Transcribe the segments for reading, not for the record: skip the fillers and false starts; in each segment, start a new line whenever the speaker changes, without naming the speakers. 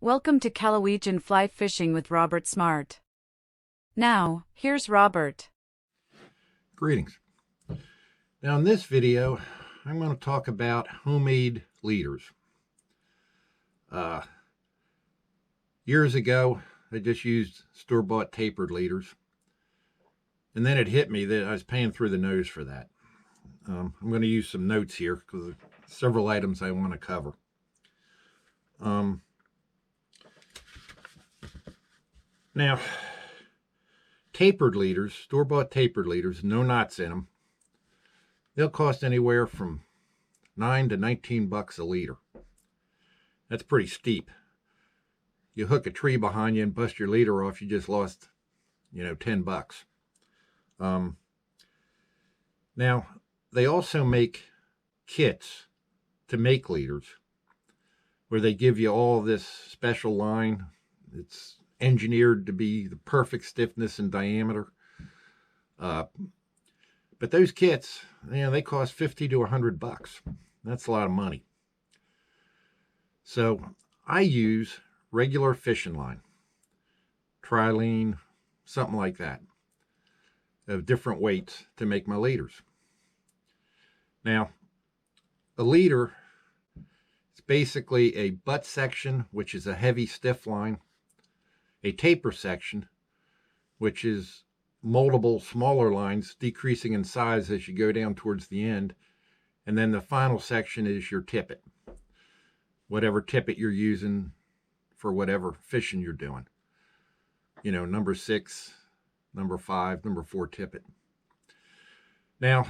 Welcome to Callawegin Fly Fishing with Robert Smart. Now, here's Robert.
Greetings. Now in this video, I'm going to talk about homemade leaders. Years ago, I just used store-bought tapered leaders. And then it hit me that I was paying through the nose for that. I'm going to use some notes here because there are several items I want to cover. Now, tapered leaders, store-bought tapered leaders, no knots in them, they'll cost anywhere from $9 to $19 a leader. That's pretty steep. You hook a tree behind you and bust your leader off, you just lost, $10. Now, they also make kits to make leaders where they give you all this special line. It's engineered to be the perfect stiffness and diameter. But those kits, they cost $50 to $100. That's a lot of money. So I use regular fishing line, trilene, something like that, of different weights to make my leaders. Now, a leader is basically a butt section, which is a heavy stiff line, a taper section, which is moldable smaller lines decreasing in size as you go down towards the end, and then the final section is your tippet, whatever tippet you're using for whatever fishing you're doing. Number 6, number 5, number 4 tippet. Now,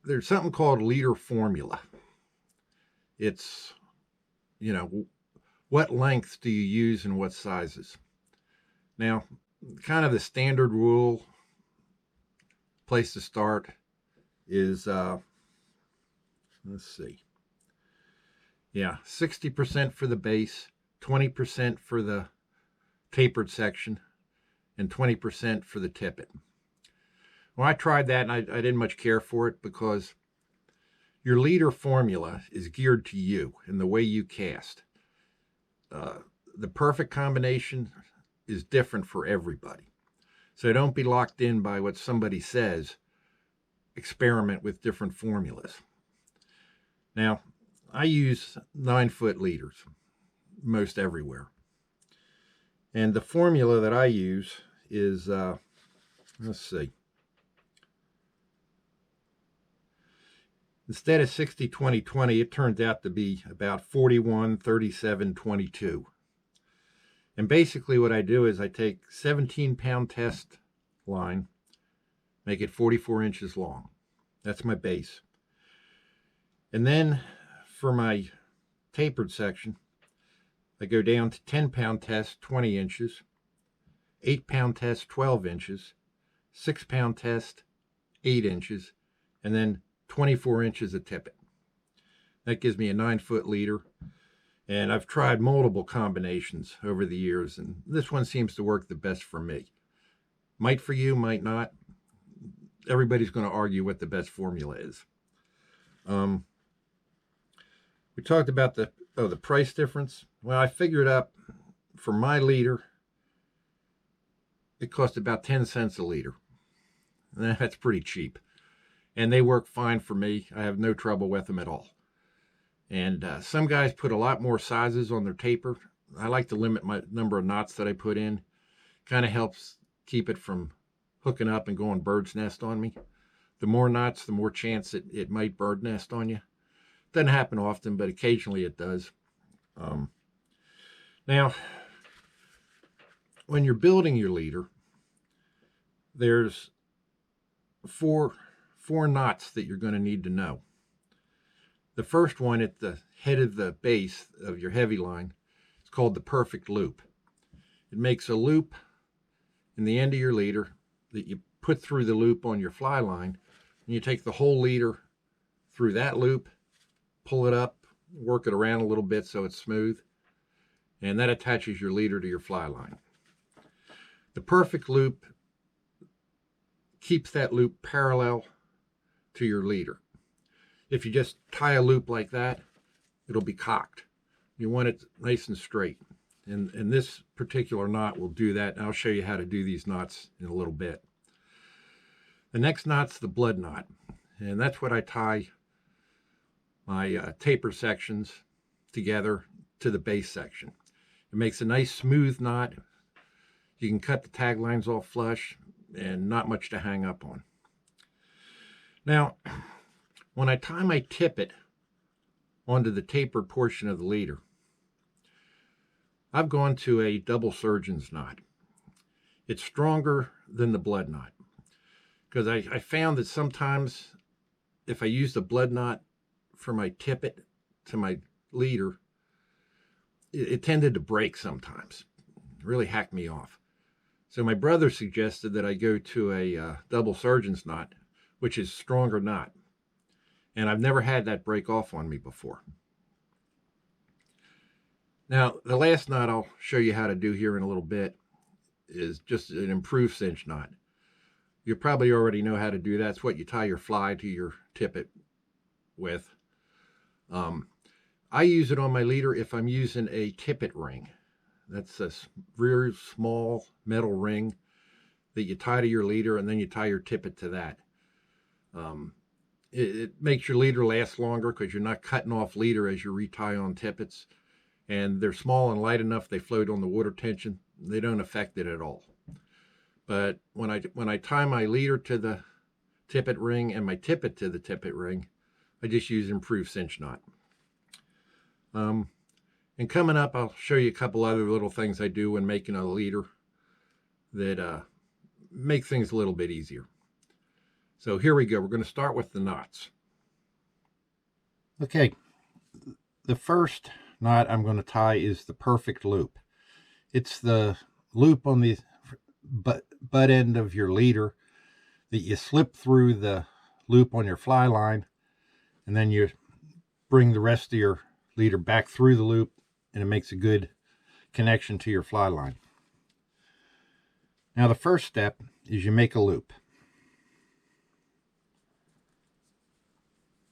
there's something called leader formula. It's, what length do you use and what sizes? Now, kind of the standard rule, place to start is, let's see. 60% for the base, 20% for the tapered section, and 20% for the tippet. Well, I tried that and I didn't much care for it because your leader formula is geared to you and the way you cast. The perfect combination is different for everybody. So don't be locked in by what somebody says. Experiment with different formulas. Now, I use 9-foot leaders most everywhere. And the formula that I use is, let's see. Instead of 60-20-20, it turns out to be about 41-37-22. And basically what I do is I take 17-pound test line, make it 44 inches long. That's my base. And then for my tapered section, I go down to 10-pound test, 20 inches, 8-pound test, 12 inches, 6-pound test, 8 inches, and then 24 inches of tippet. That gives me a 9-foot leader. And I've tried multiple combinations over the years, and this one seems to work the best for me. Might for you, might not. Everybody's going to argue what the best formula is. We talked about the price difference. Well, I figured up for my leader, it cost about 10 cents a liter. That's pretty cheap. And they work fine for me. I have no trouble with them at all. And some guys put a lot more sizes on their taper. I like to limit my number of knots that I put in. Kind of helps keep it from hooking up and going bird's nest on me. The more knots, the more chance it might bird nest on you. Doesn't happen often, but occasionally it does. Now, when you're building your leader, there's four knots that you're going to need to know. The first one at the head of the base of your heavy line is called the perfect loop. It makes a loop in the end of your leader that you put through the loop on your fly line, and you take the whole leader through that loop, pull it up, work it around a little bit so it's smooth, and that attaches your leader to your fly line. The perfect loop keeps that loop parallel to your leader. If you just tie a loop like that, it'll be cocked. You want it nice and straight. And this particular knot will do that. And I'll show you how to do these knots in a little bit. The next knot's the blood knot. And that's what I tie my taper sections together to the base section. It makes a nice smooth knot. You can cut the tag lines off flush and not much to hang up on. Now, when I tie my tippet onto the tapered portion of the leader, I've gone to a double surgeon's knot. It's stronger than the blood knot because I found that sometimes if I use the blood knot for my tippet to my leader, it tended to break sometimes. It really hacked me off. So my brother suggested that I go to a double surgeon's knot, which is stronger knot. And I've never had that break off on me before. Now, the last knot I'll show you how to do here in a little bit is just an improved cinch knot. You probably already know how to do that. It's what you tie your fly to your tippet with. I use it on my leader if I'm using a tippet ring. That's a very small metal ring that you tie to your leader, and then you tie your tippet to that. It makes your leader last longer because you're not cutting off leader as you retie on tippets. And they're small and light enough they float on the water tension. They don't affect it at all. But when I tie my leader to the tippet ring and my tippet to the tippet ring, I just use improved cinch knot. And coming up, I'll show you a couple other little things I do when making a leader that make things a little bit easier. So here we go. We're going to start with the knots. Okay, the first knot I'm going to tie is the perfect loop. It's the loop on the butt end of your leader that you slip through the loop on your fly line, and then you bring the rest of your leader back through the loop, and it makes a good connection to your fly line. Now the first step is you make a loop.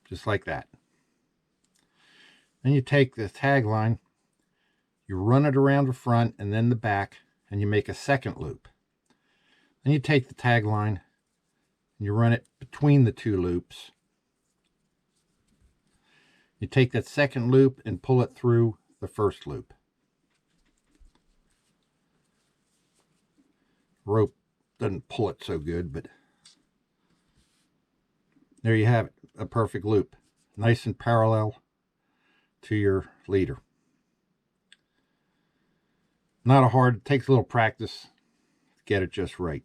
Just like that. Then you take the tag line, you run it around the front and then the back, and you make a second loop. Then you take the tag line and you run it between the two loops. You take that second loop and pull it through the first loop. Rope doesn't pull it so good, but there you have it, a perfect loop. Nice and parallel to your leader. Not a hard, it takes a little practice to get it just right.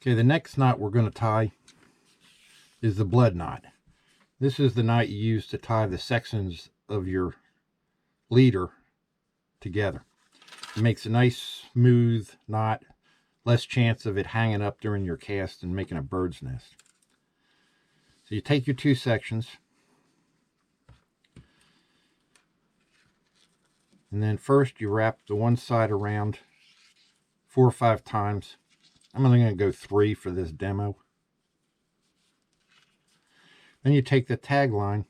Okay, the next knot we're going to tie is the blood knot. This is the knot you use to tie the sections of your leader together. It makes a nice smooth knot, less chance of it hanging up during your cast and making a bird's nest. So you take your two sections, and then first you wrap the one side around 4 or 5 times. I'm only going to go 3 for this demo. Then you take the tag line,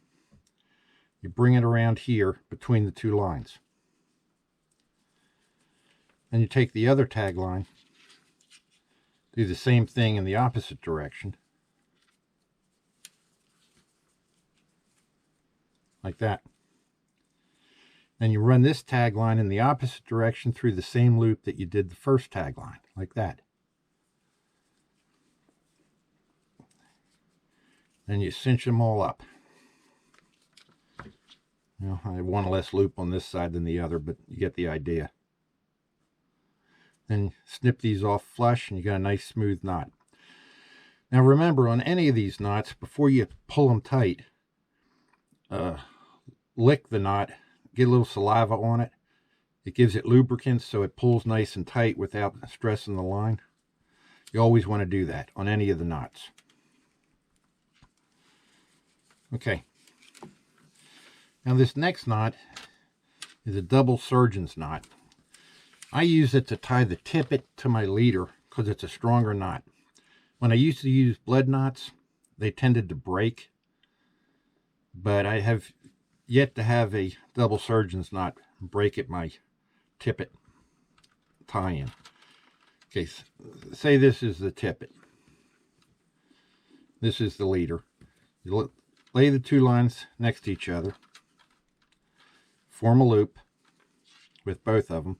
you bring it around here between the two lines. Then you take the other tag line, do the same thing in the opposite direction. Like that. Then you run this tag line in the opposite direction through the same loop that you did the first tag line, like that. Then you cinch them all up. Well, I have one less loop on this side than the other, but you get the idea. Then snip these off flush and you got a nice smooth knot. Now remember, on any of these knots, before you pull them tight, lick the knot, get a little saliva on it. It gives it lubricant so it pulls nice and tight without stressing the line. You always want to do that on any of the knots. Okay. Now this next knot is a double surgeon's knot. I use it to tie the tippet to my leader because it's a stronger knot. When I used to use blood knots, they tended to break. but I have yet to have a double surgeon's knot break at my tippet tie-in. Okay, say this is the tippet. This is the leader. You lay the two lines next to each other, form a loop with both of them.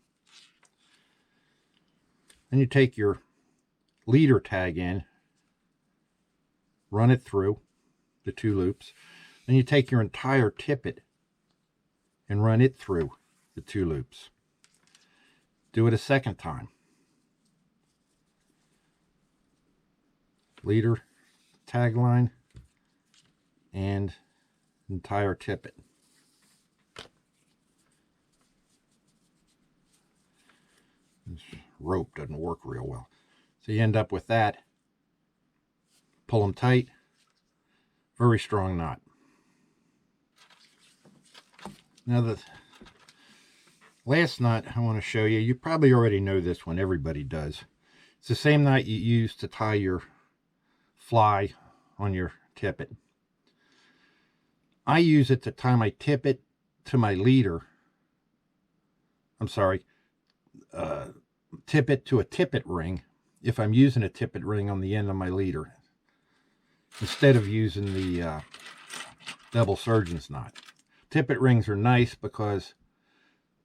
Then you take your leader tag in, run it through the two loops. Then you take your entire tippet and run it through the two loops. Do it a second time. Leader, tag line, and entire tippet. This rope doesn't work real well. So you end up with that. Pull them tight. Very strong knot. Now the last knot I want to show you, you probably already know this one, everybody does. It's the same knot you use to tie your fly on your tippet. I use it to tie my tippet to my leader. I'm sorry, tippet to a tippet ring if I'm using a tippet ring on the end of my leader, instead of using the double surgeon's knot. Tippet rings are nice because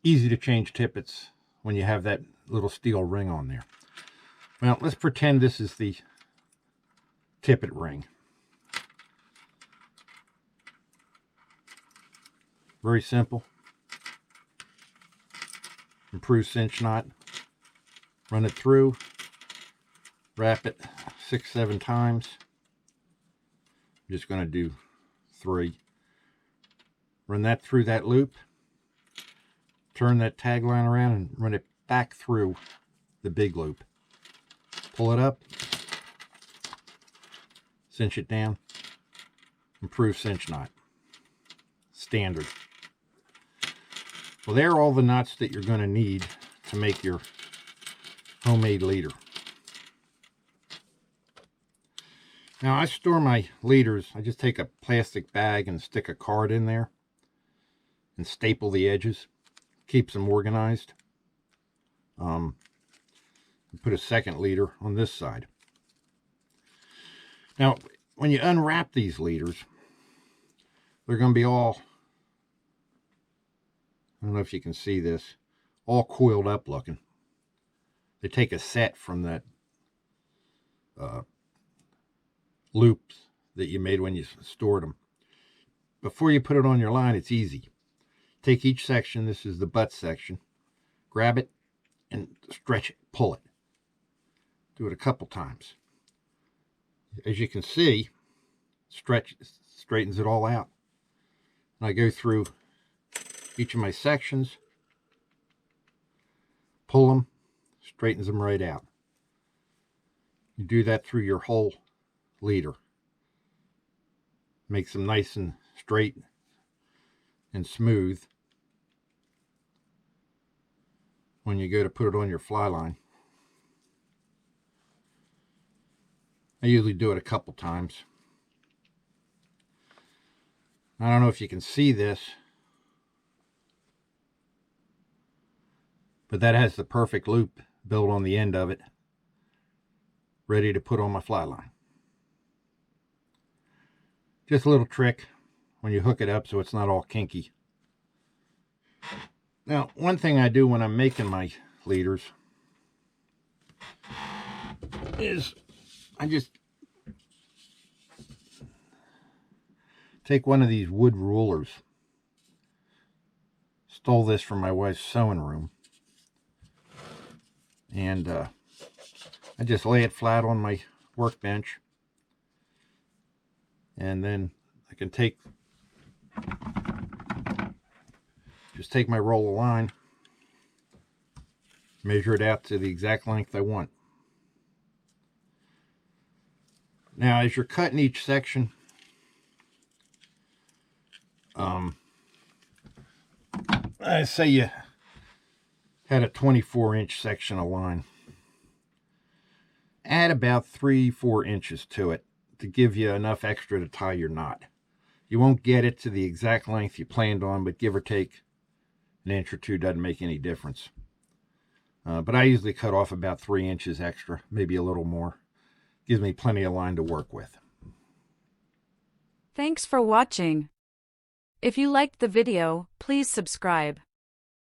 easy to change tippets when you have that little steel ring on there. Well, let's pretend this is the tippet ring. Very simple. Improved cinch knot. Run it through. Wrap it 6-7 times. I'm just going to do 3. Run that through that loop. Turn that tag line around and run it back through the big loop. Pull it up. Cinch it down. Improved cinch knot. Standard. Well, there are all the knots that you're going to need to make your homemade leader. Now, I store my leaders. I just take a plastic bag and stick a card in there and staple the edges. Keeps them organized. Put a second leader on this side. Now, when you unwrap these leaders, they're going to be all, I don't know if you can see this, all coiled up looking. They take a set from that loops that you made when you stored them. Before you put it on your line, it's easy. Take each section, this is the butt section, grab it and stretch it, pull it. Do it a couple times. As you can see, straightens it all out. And I go through each of my sections, pull them, straightens them right out. You do that through your whole leader. Makes them nice and straight and smooth when you go to put it on your fly line. I usually do it a couple times. I don't know if you can see this, but that has the perfect loop built on the end of it, ready to put on my fly line. Just a little trick when you hook it up so it's not all kinky. Now, one thing I do when I'm making my leaders is I just take one of these wood rulers. Stole this from my wife's sewing room. And I just lay it flat on my workbench. And then I can take my roll of line, measure it out to the exact length I want. Now, as you're cutting each section, I say you had a 24-inch section of line. Add about 3-4 inches to it to give you enough extra to tie your knot. You won't get it to the exact length you planned on, but give or take an inch or two doesn't make any difference. But I usually cut off about 3 inches extra, maybe a little more. Gives me plenty of line to work with.
Thanks for watching. If you liked the video, please subscribe.